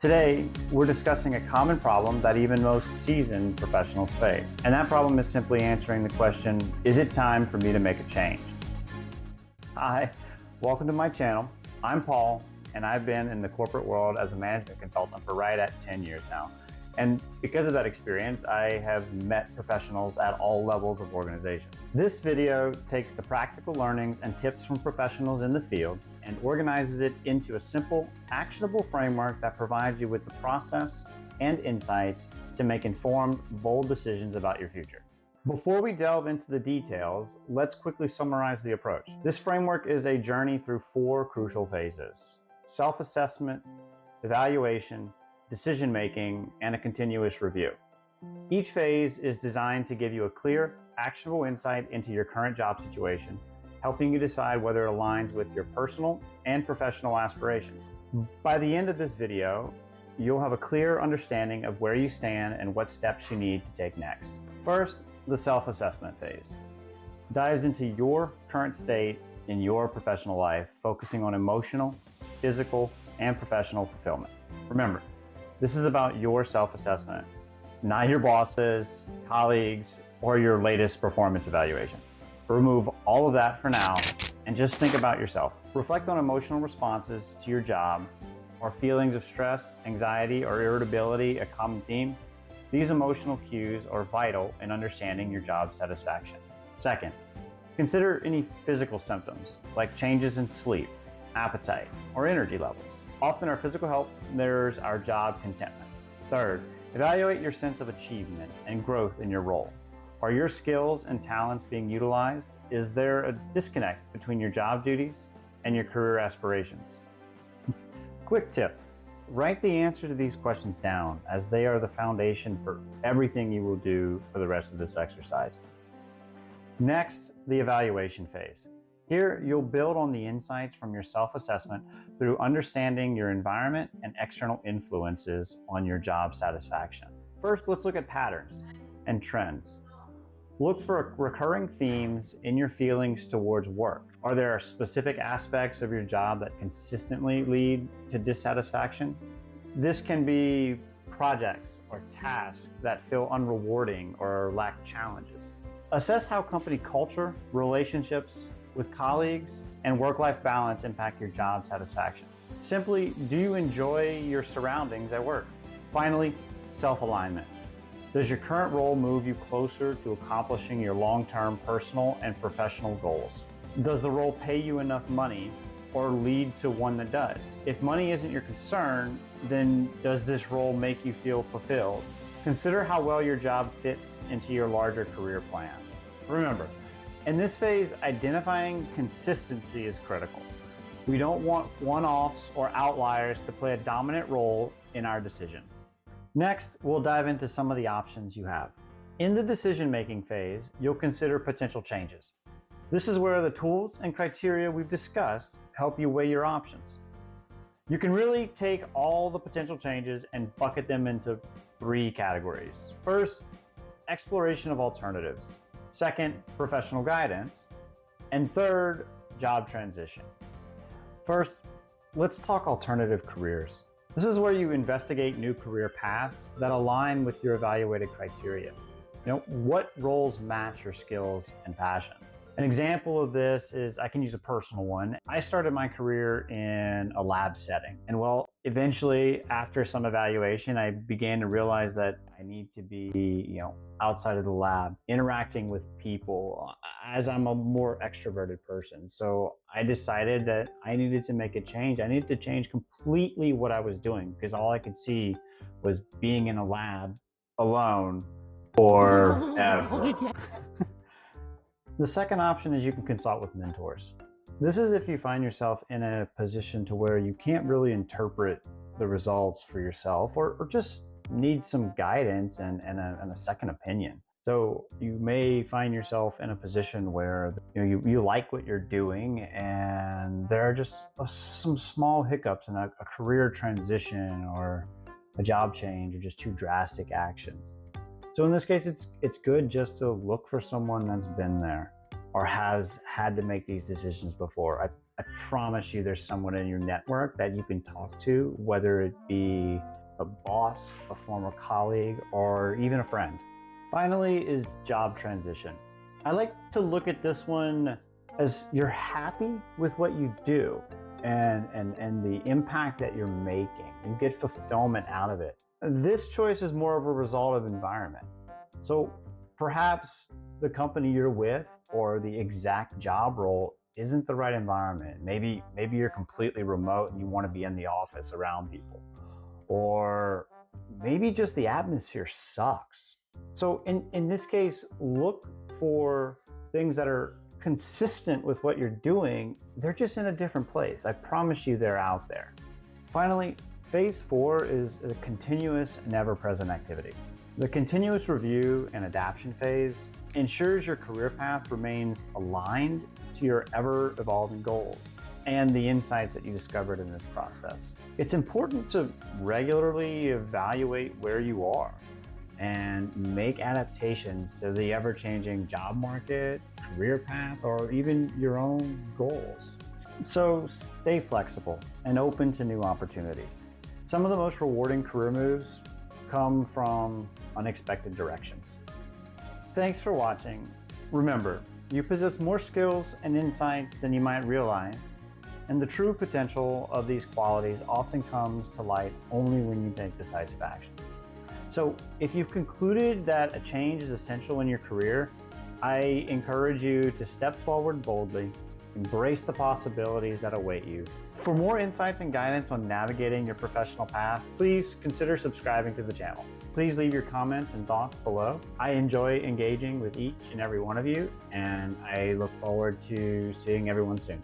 Today, we're discussing a common problem that even most seasoned professionals face. And that problem is simply answering the question, is it time for me to make a change? Hi, welcome to my channel. I'm Paul, and I've been in the corporate world as a management consultant for right at 10 years now. And because of that experience, I have met professionals at all levels of organizations. This video takes the practical learnings and tips from professionals in the field and organizes it into a simple, actionable framework that provides you with the process and insights to make informed, bold decisions about your future. Before we delve into the details, let's quickly summarize the approach. This framework is a journey through 4 crucial phases: self-assessment, evaluation, decision-making, and a continuous review. Each phase is designed to give you a clear, actionable insight into your current job situation, helping you decide whether it aligns with your personal and professional aspirations. By the end of this video, you'll have a clear understanding of where you stand and what steps you need to take next. First, the self-assessment phase dives into your current state in your professional life, focusing on emotional, physical, and professional fulfillment. Remember, this is about your self-assessment, not your bosses, colleagues, or your latest performance evaluation. Remove all of that for now and just think about yourself. Reflect on emotional responses to your job. Are feelings of stress, anxiety, or irritability a common theme? These emotional cues are vital in understanding your job satisfaction. Second, consider any physical symptoms like changes in sleep, appetite, or energy levels. Often our physical health mirrors our job contentment. Third, evaluate your sense of achievement and growth in your role. Are your skills and talents being utilized? Is there a disconnect between your job duties and your career aspirations? Quick tip, write the answer to these questions down, as they are the foundation for everything you will do for the rest of this exercise. Next, the evaluation phase. Here, you'll build on the insights from your self-assessment through understanding your environment and external influences on your job satisfaction. First, let's look at patterns and trends. Look for recurring themes in your feelings towards work. Are there specific aspects of your job that consistently lead to dissatisfaction? This can be projects or tasks that feel unrewarding or lack challenges. Assess how company culture, relationships with colleagues, and work-life balance impact your job satisfaction. Simply, do you enjoy your surroundings at work? Finally, self-alignment. Does your current role move you closer to accomplishing your long-term personal and professional goals? Does the role pay you enough money or lead to one that does? If money isn't your concern, then does this role make you feel fulfilled? Consider how well your job fits into your larger career plan. Remember, in this phase, identifying consistency is critical. We don't want one-offs or outliers to play a dominant role in our decisions. Next, we'll dive into some of the options you have. In the decision-making phase, you'll consider potential changes. This is where the tools and criteria we've discussed help you weigh your options. You can really take all the potential changes and bucket them into 3 categories. First, exploration of alternatives. Second, professional guidance. And third, job transition. First, let's talk alternative careers. This is where you investigate new career paths that align with your evaluated criteria. What roles match your skills and passions? An example of this is, I can use a personal one. I started my career in a lab setting. And eventually, after some evaluation, I began to realize that I need to be, outside of the lab, interacting with people, as I'm a more extroverted person. So I decided that I needed to make a change. I needed to change completely what I was doing, because all I could see was being in a lab alone forever. The second option is you can consult with mentors. This is if you find yourself in a position to where you can't really interpret the results for yourself, or just need some guidance and a second opinion. So you may find yourself in a position where you like what you're doing, and there are just some small hiccups in a career transition or a job change, or just 2 drastic actions. So in this case, it's good just to look for someone that's been there or has had to make these decisions before. I promise you there's someone in your network that you can talk to, whether it be a boss, a former colleague, or even a friend. Finally is job transition. I like to look at this one as you're happy with what you do and the impact that you're making. You get fulfillment out of it. This choice is more of a result of environment. So perhaps the company you're with or the exact job role isn't the right environment. Maybe you're completely remote and you want to be in the office around people. Or maybe just the atmosphere sucks. So in this case, look for things that are consistent with what you're doing. They're just in a different place. I promise you they're out there. Finally, phase 4 is a continuous and ever-present activity. The continuous review and adaptation phase ensures your career path remains aligned to your ever-evolving goals and the insights that you discovered in this process. It's important to regularly evaluate where you are and make adaptations to the ever-changing job market, career path, or even your own goals. So stay flexible and open to new opportunities. Some of the most rewarding career moves come from unexpected directions. Thanks for watching. Remember, you possess more skills and insights than you might realize, and the true potential of these qualities often comes to light only when you take decisive action. So if you've concluded that a change is essential in your career, I encourage you to step forward boldly, embrace the possibilities that await you. For more insights and guidance on navigating your professional path, please consider subscribing to the channel. Please leave your comments and thoughts below. I enjoy engaging with each and every one of you, and I look forward to seeing everyone soon.